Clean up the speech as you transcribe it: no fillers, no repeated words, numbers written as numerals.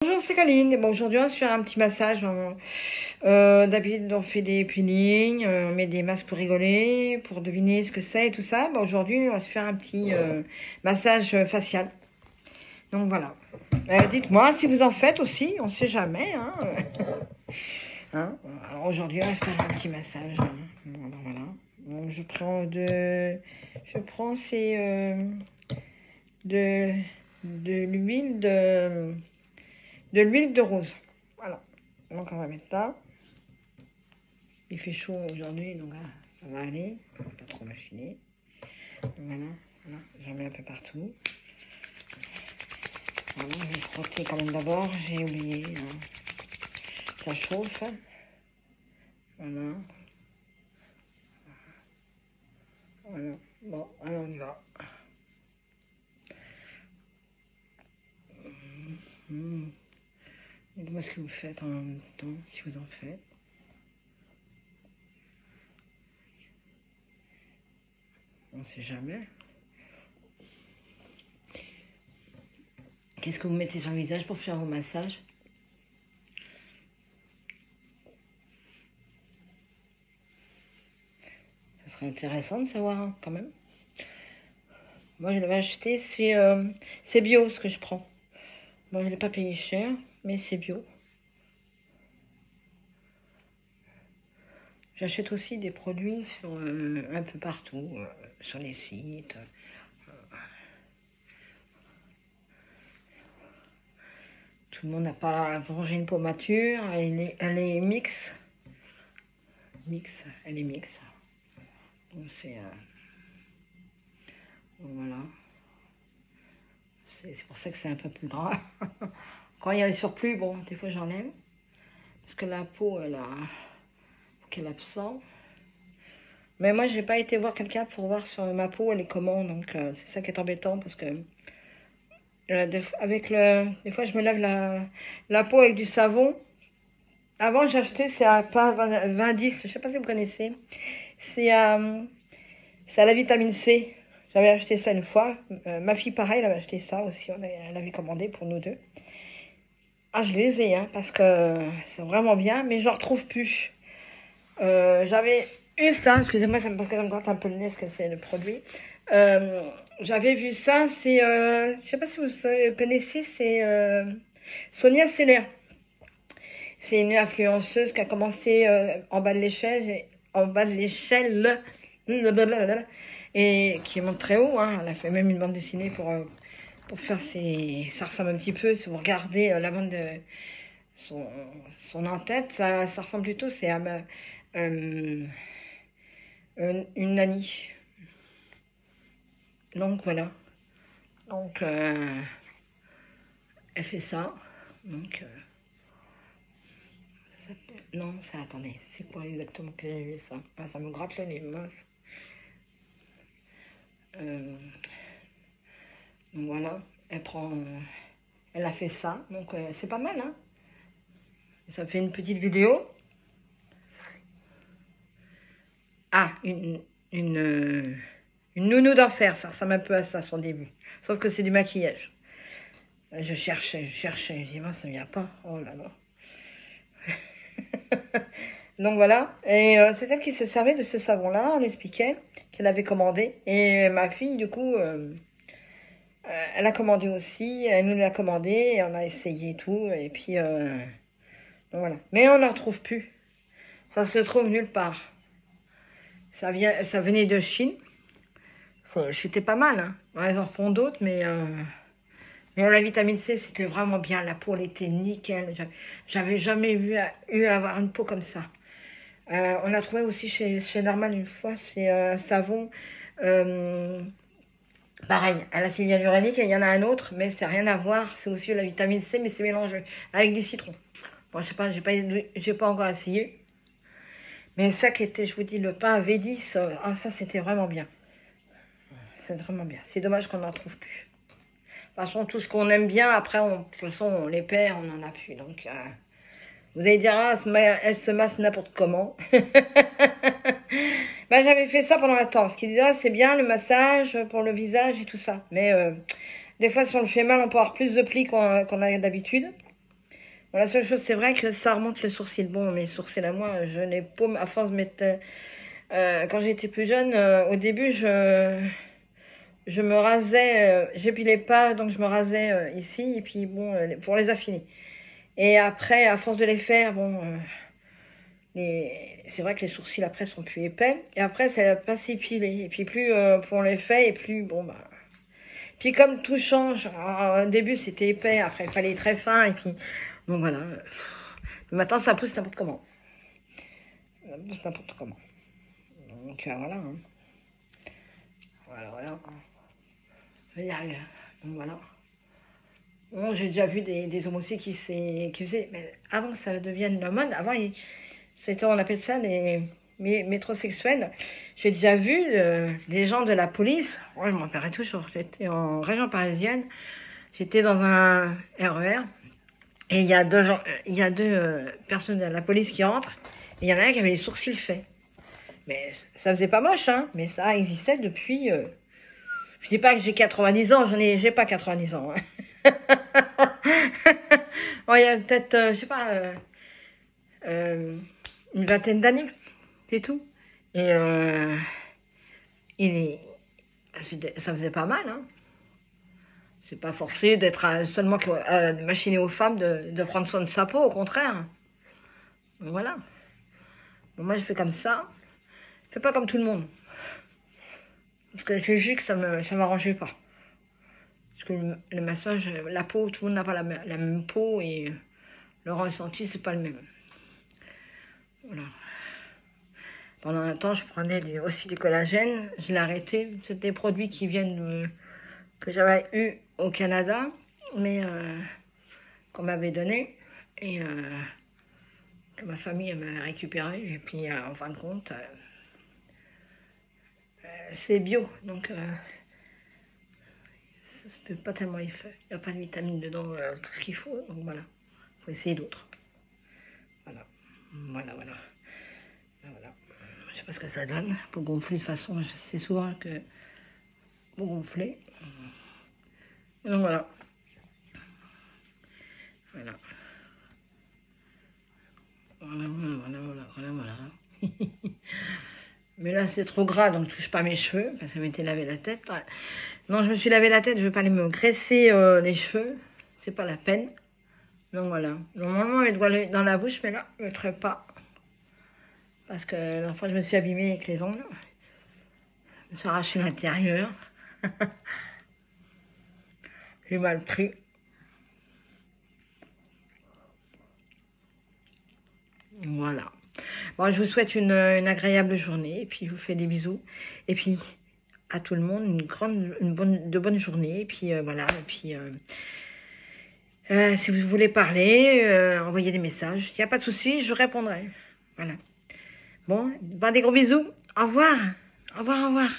Bonjour, c'est Caline. Bon, aujourd'hui, on va se faire un petit massage. D'habitude, on fait des peelings, on met des masques pour rigoler, pour deviner ce que c'est et tout ça. Bon, aujourd'hui, on va se faire un petit massage facial. Donc voilà. Dites-moi si vous en faites aussi, on ne sait jamais. Hein. Hein, alors aujourd'hui, on va faire un petit massage. Hein. Voilà. Donc, je prends c'est de, de l'huile de rose. Voilà. Donc on va mettre là. Il fait chaud aujourd'hui, donc là, ça va aller. Pas trop machiner. Voilà, voilà. J'en mets un peu partout. Voilà, je vais frotter quand même d'abord. J'ai oublié. Hein. Ça chauffe. Voilà. Voilà. Bon, alors on y va. Dites-moi ce que vous faites en même temps, si vous en faites. On ne sait jamais. Qu'est-ce que vous mettez sur le visage pour faire vos massages? Ça serait intéressant de savoir, hein, quand même. Moi, je l'avais acheté, c'est bio ce que je prends. Bon, je ne l'ai pas payé cher, mais c'est bio. J'achète aussi des produits sur, un peu partout, sur les sites. Tout le monde n'a pas rangé une peau mature, elle est mix. Elle est mix. Donc c'est... voilà. C'est pour ça que c'est un peu plus gras. Quand il y a des surplus, bon, des fois j'enlève. Parce que la peau, elle a... qu'elle absorbe. Mais moi, j'ai pas été voir quelqu'un pour voir sur ma peau, elle est comment. Donc c'est ça qui est embêtant parce que... des fois, je me lave la peau avec du savon. Avant, j'achetais, c'est à pas 20-10, je sais pas si vous connaissez. C'est à la vitamine C. J'avais acheté ça une fois. Ma fille, pareil, elle avait acheté ça aussi. Elle avait commandé pour nous deux. Ah, je l'ai usé, hein, parce que c'est vraiment bien, mais je ne retrouve plus. J'avais eu ça, excusez-moi, parce que ça me gratte un peu le nez, parce que c'est le produit. J'avais vu ça, c'est, je sais pas si vous connaissez, c'est Sonia Seller. C'est une influenceuse qui a commencé en bas de l'échelle, et qui monte très haut. Hein. Elle a fait même une bande dessinée pour faire ses... Ça ressemble un petit peu, si vous regardez la bande de son en-tête, ça ressemble plutôt, c'est à une nanny. Donc voilà. Donc elle fait ça. Donc non, ça attendez, c'est quoi exactement que j'ai vu ça? Ah, ça me gratte le nez, mince. Donc voilà, elle a fait ça, donc c'est pas mal, hein. Ça fait une petite vidéo. Ah, une nounou d'enfer, ça ressemble un peu à ça, son début. Sauf que c'est du maquillage. Je cherchais, je dis, mince, ça ne vient pas. Oh là là. Donc voilà, et c'est elle qui se servait de ce savon-là, on expliquait qu'elle avait commandé. Et ma fille, du coup, elle a commandé aussi, elle nous l'a commandé, et on a essayé et tout, et puis donc voilà. Mais on ne la retrouve plus, ça se trouve nulle part. Ça venait de Chine, c'était pas mal, hein. Ouais, ils en font d'autres, mais la vitamine C, c'était vraiment bien, la peau, elle était nickel. J'avais jamais eu à avoir une peau comme ça. On a trouvé aussi chez Normal une fois, c'est un savon, pareil, à l'acide hyaluronique, il y en a un autre, mais c'est rien à voir, c'est aussi la vitamine C, mais c'est mélangé avec du citron. Bon, je sais pas, j'ai pas encore essayé. Mais ça qui était, je vous dis, le pain V10, ah, ça c'était vraiment bien. C'est vraiment bien. C'est dommage qu'on n'en trouve plus. De toute façon, tout ce qu'on aime bien, après, de toute façon, on les perd, on n'en a plus. Donc, vous allez dire, ah, elle se masse n'importe comment. Ben, j'avais fait ça pendant un temps. Ce qui disait, ah, c'est bien le massage pour le visage et tout ça. Mais des fois, si on le fait mal, on peut avoir plus de plis qu'on a d'habitude. Bon, la seule chose, c'est vrai que ça remonte le sourcil. Bon, mes sourcils à moi, je les paume à force de mettre... quand j'étais plus jeune, au début, je me rasais, j'épilais pas, donc je me rasais ici, et puis bon, pour les affiner. Et après, à force de les faire, bon, c'est vrai que les sourcils après sont plus épais, et après, ça va pas s'épiler. Et puis plus on les fait, et plus, bon, bah... Puis comme tout change, alors, au début c'était épais, après il fallait très fin, et puis, bon voilà. Maintenant, ça pousse n'importe comment. Ça pousse n'importe comment. Donc, voilà. Hein. Voilà. Donc, voilà. Bon, j'ai déjà vu des hommes aussi qui faisaient... Mais avant que ça devienne la mode, avant, on appelle ça des métrosexuels. J'ai déjà vu des gens de la police. Oh, je m'en rappellerai toujours. J'étais en région parisienne. J'étais dans un RER. Et il y a deux personnes de la police qui entrent. Et il y en a un qui avait les sourcils faits. Mais ça faisait pas moche, hein. Mais ça existait depuis... Je dis pas que j'ai 90 ans, j'ai pas 90 ans. Hein. Bon, il y a peut-être, je sais pas, une vingtaine d'années, c'est tout. Et ça faisait pas mal, hein. C'est pas forcé d'être seulement machiner aux femmes de prendre soin de sa peau, au contraire. Donc, voilà. Bon, moi, je fais comme ça. Je fais pas comme tout le monde. Parce que j'ai vu que ça m'arrangeait pas. Parce que le massage, la peau, tout le monde n'a pas la même peau et le ressenti, c'est pas le même. Voilà. Pendant un temps, je prenais aussi du collagène. Je l'ai arrêté. C'est des produits qui viennent que j'avais eu au Canada, mais qu'on m'avait donné et que ma famille m'a récupéré. Et puis, en fin de compte, c'est bio, donc ça ne peut pas tellement effet. Il n'y a pas de vitamines dedans, tout ce qu'il faut, donc voilà. Il faut essayer d'autres. Voilà. Je sais pas ce que ça donne. Pour gonfler, de toute façon, je sais souvent que pour gonfler. Donc voilà. Voilà. Mais là, c'est trop gras, donc je touche pas mes cheveux, parce que je m'étais lavé la tête. Non, je me suis lavé la tête, je vais pas aller me graisser les cheveux. C'est pas la peine. Donc voilà. Normalement, les doigts dans la bouche, mais là, je ne le ferai pas. Parce que la fois, je me suis abîmée avec les ongles. Je me suis arraché l'intérieur. J'ai mal pris. Voilà. Bon, je vous souhaite une agréable journée. Et puis, je vous fais des bisous. Et puis, à tout le monde, de bonne journée. Et puis, voilà. Et puis, si vous voulez parler, envoyez des messages. Il n'y a pas de souci, je répondrai. Voilà. Bon, des gros bisous. Au revoir. Au revoir.